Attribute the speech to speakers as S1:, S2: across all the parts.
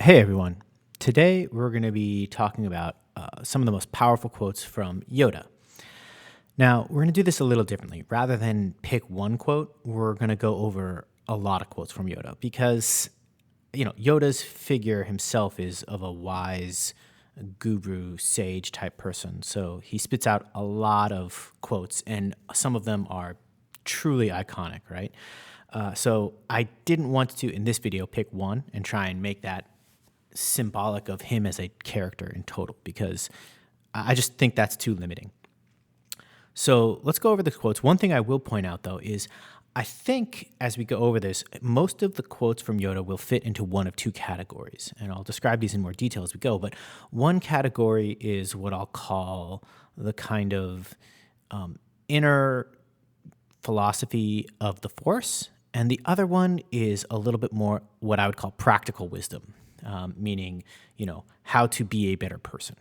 S1: Hey everyone. Today we're going to be talking about some of the most powerful quotes from Yoda. Now, we're going to do this a little differently. Rather than pick one quote, we're going to go over a lot of quotes from Yoda because, Yoda's figure himself is of a wise guru, sage type person. So he spits out a lot of quotes, and some of them are truly iconic, right? So I didn't want to, in this video, pick one and try and make that symbolic of him as a character in total because I just think that's too limiting. So let's go over the quotes. One thing I will point out, though, is I think as we go over this, most of the quotes from Yoda will fit into one of two categories. And I'll describe these in more detail as we go. But one category is what I'll call the kind of inner philosophy of the Force. And the other one is a little bit more what I would call practical wisdom, meaning, how to be a better person.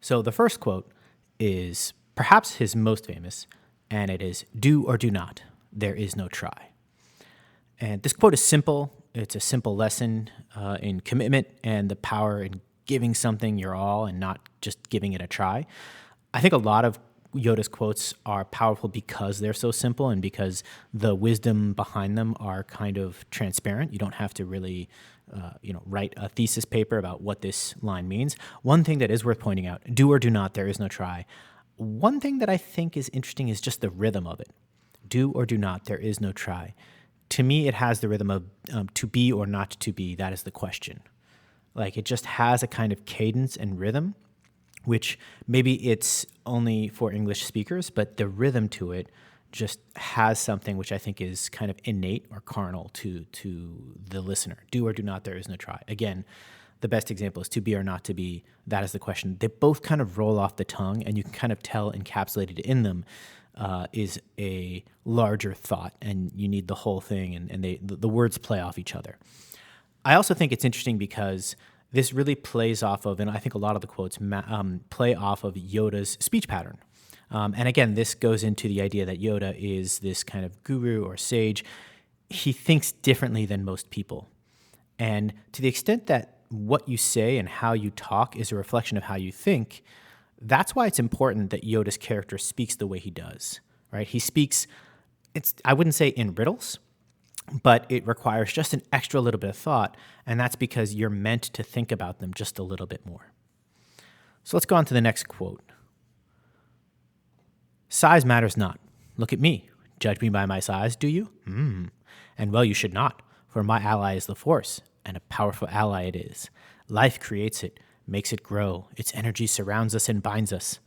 S1: So the first quote is perhaps his most famous, and it is, "Do or do not, there is no try." And this quote is simple. It's a simple lesson in commitment and the power in giving something your all and not just giving it a try. I think a lot of Yoda's quotes are powerful because they're so simple and because the wisdom behind them are kind of transparent. You don't have to really, write a thesis paper about what this line means. One thing that is worth pointing out, do or do not, there is no try. One thing that I think is interesting is just the rhythm of it. Do or do not, there is no try. To me, it has the rhythm of to be or not to be. That is the question. Like it just has a kind of cadence and rhythm, which maybe it's only for English speakers, but the rhythm to it just has something which I think is kind of innate or carnal to the listener. Do or do not, there is no try. Again, the best example is to be or not to be. That is the question. They both kind of roll off the tongue, and you can kind of tell encapsulated in them is a larger thought, and you need the whole thing, and the words play off each other. I also think it's interesting because this really plays off of, and I think a lot of the quotes play off of Yoda's speech pattern. And again, this goes into the idea that Yoda is this kind of guru or sage. He thinks differently than most people. And to the extent that what you say and how you talk is a reflection of how you think, that's why it's important that Yoda's character speaks the way he does, right? He speaks, I wouldn't say in riddles, but it requires just an extra little bit of thought, and that's because you're meant to think about them just a little bit more. So let's go on to the next quote. "Size matters not. Look at me. Judge me by my size, do you? And well, you should not, for my ally is the Force, and a powerful ally it is. Life creates it, makes it grow. Its energy surrounds us and binds us."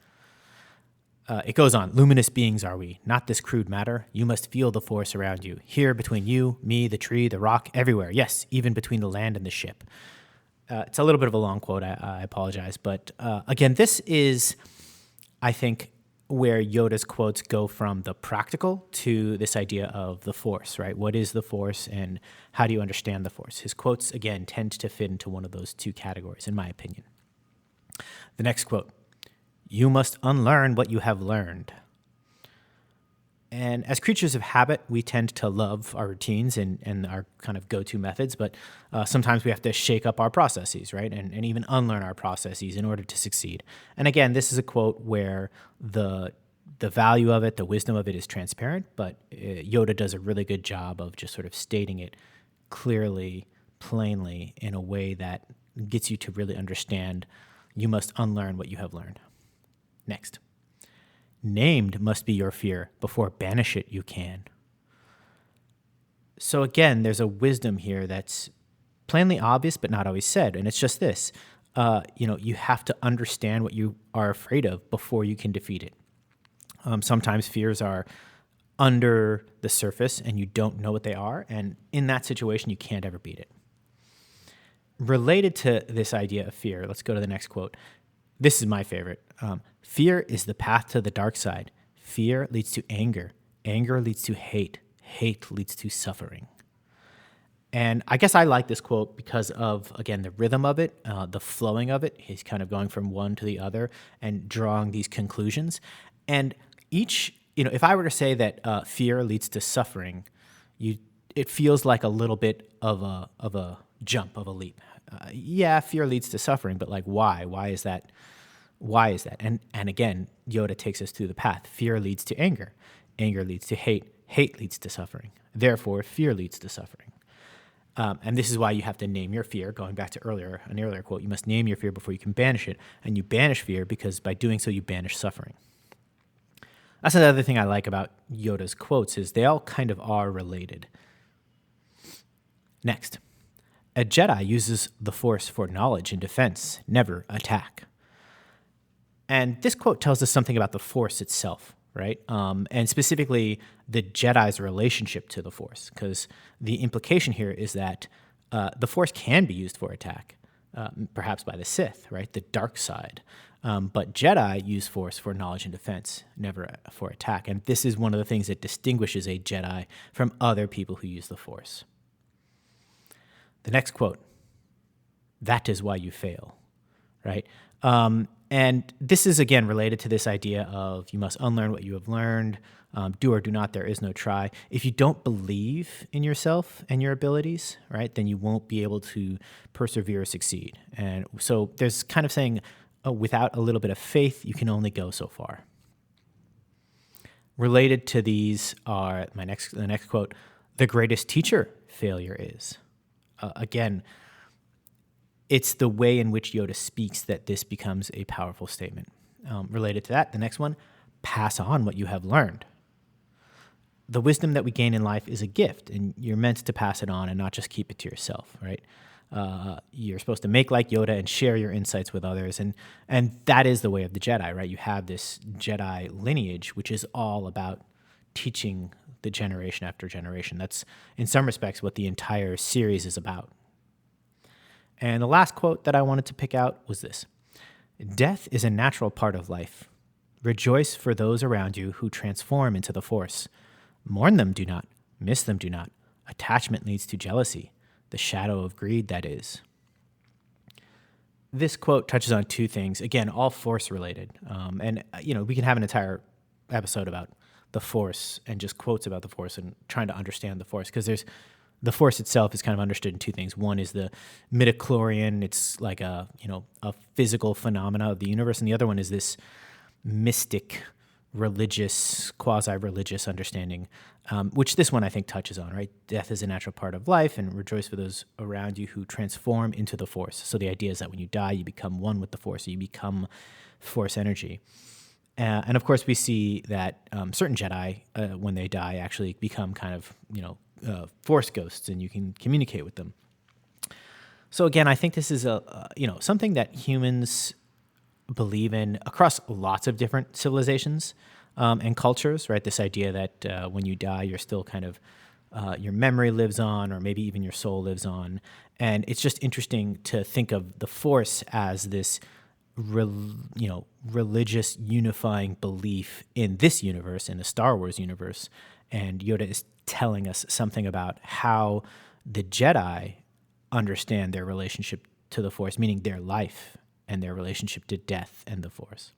S1: It goes on. "Luminous beings are we, not this crude matter. You must feel the Force around you. Here, between you, me, the tree, the rock, everywhere. Yes, even between the land and the ship." It's a little bit of a long quote. I apologize. But again, this is, I think, where Yoda's quotes go from the practical to this idea of the Force, right? What is the Force and how do you understand the Force? His quotes, again, tend to fit into one of those two categories, in my opinion. The next quote. "You must unlearn what you have learned." And as creatures of habit, we tend to love our routines and our kind of go-to methods, but sometimes we have to shake up our processes, right? And even unlearn our processes in order to succeed. And again, this is a quote where the value of it, the wisdom of it is transparent, but Yoda does a really good job of just sort of stating it clearly, plainly, in a way that gets you to really understand you must unlearn what you have learned. Next. "Named must be your fear, before banish it you can." So again, there's a wisdom here that's plainly obvious but not always said, and it's just this. You have to understand what you are afraid of before you can defeat it. Sometimes fears are under the surface and you don't know what they are, and in that situation, you can't ever beat it. Related to this idea of fear, let's go to the next quote. This is my favorite. "Fear is the path to the dark side. Fear leads to anger. Anger leads to hate. Hate leads to suffering." And I guess I like this quote because of, again, the rhythm of it, the flowing of it. He's kind of going from one to the other and drawing these conclusions. And each, if I were to say that fear leads to suffering, it feels like a little bit of a jump, of a leap. Yeah, fear leads to suffering, but like why? Why is that? Why is that? And again, Yoda takes us through the path. Fear leads to anger. Anger leads to hate. Hate leads to suffering. Therefore, fear leads to suffering. And this is why you have to name your fear. Going back to an earlier quote, you must name your fear before you can banish it. And you banish fear because by doing so, you banish suffering. That's another thing I like about Yoda's quotes is they all kind of are related. Next, a Jedi uses the Force for knowledge and defense, never attack. And this quote tells us something about the Force itself, right? And specifically the Jedi's relationship to the Force, because the implication here is that the Force can be used for attack, perhaps by the Sith, right? The dark side. But Jedi use Force for knowledge and defense, never for attack. And this is one of the things that distinguishes a Jedi from other people who use the Force. The next quote, that is why you fail, right? And this is, again, related to this idea of you must unlearn what you have learned, do or do not, there is no try. If you don't believe in yourself and your abilities, right, then you won't be able to persevere or succeed. And so there's kind of saying, without a little bit of faith, you can only go so far. Related to these are the next quote, the greatest teacher failure is. Again, it's the way in which Yoda speaks that this becomes a powerful statement. Related to that, the next one, pass on what you have learned. The wisdom that we gain in life is a gift, and you're meant to pass it on and not just keep it to yourself, right? You're supposed to make like Yoda and share your insights with others, and that is the way of the Jedi, right? You have this Jedi lineage, which is all about teaching the generation after generation. That's, in some respects, what the entire series is about. And the last quote that I wanted to pick out was this. Death is a natural part of life. Rejoice for those around you who transform into the Force. Mourn them, do not. Miss them, do not. Attachment leads to jealousy. The shadow of greed, that is. This quote touches on two things. Again, all Force related. And we can have an entire episode about the Force and just quotes about the Force and trying to understand the Force, because the Force itself is kind of understood in two things. One is the midichlorian. It's like a physical phenomena of the universe. And the other one is this mystic, religious, quasi-religious understanding, which this one I think touches on, right? Death is a natural part of life, and rejoice for those around you who transform into the Force. So the idea is that when you die, you become one with the Force, or you become Force energy. And of course, we see that certain Jedi, when they die, actually become kind of, Force ghosts, and you can communicate with them. So again, I think this is something that humans believe in across lots of different civilizations and cultures, right? This idea that when you die, you're still kind of, your memory lives on, or maybe even your soul lives on. And it's just interesting to think of the Force as this religious unifying belief in this universe, in the Star Wars universe. And Yoda is telling us something about how the Jedi understand their relationship to the Force, meaning their life and their relationship to death and the Force.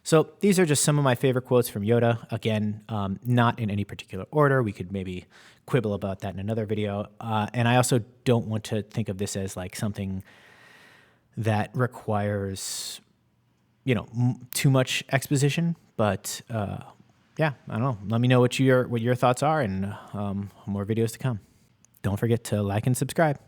S1: So these are just some of my favorite quotes from Yoda. Again, not in any particular order. We could maybe quibble about that in another video. And I also don't want to think of this as like something that requires, too much exposition. But yeah, I don't know. Let me know what your thoughts are, and more videos to come. Don't forget to like and subscribe.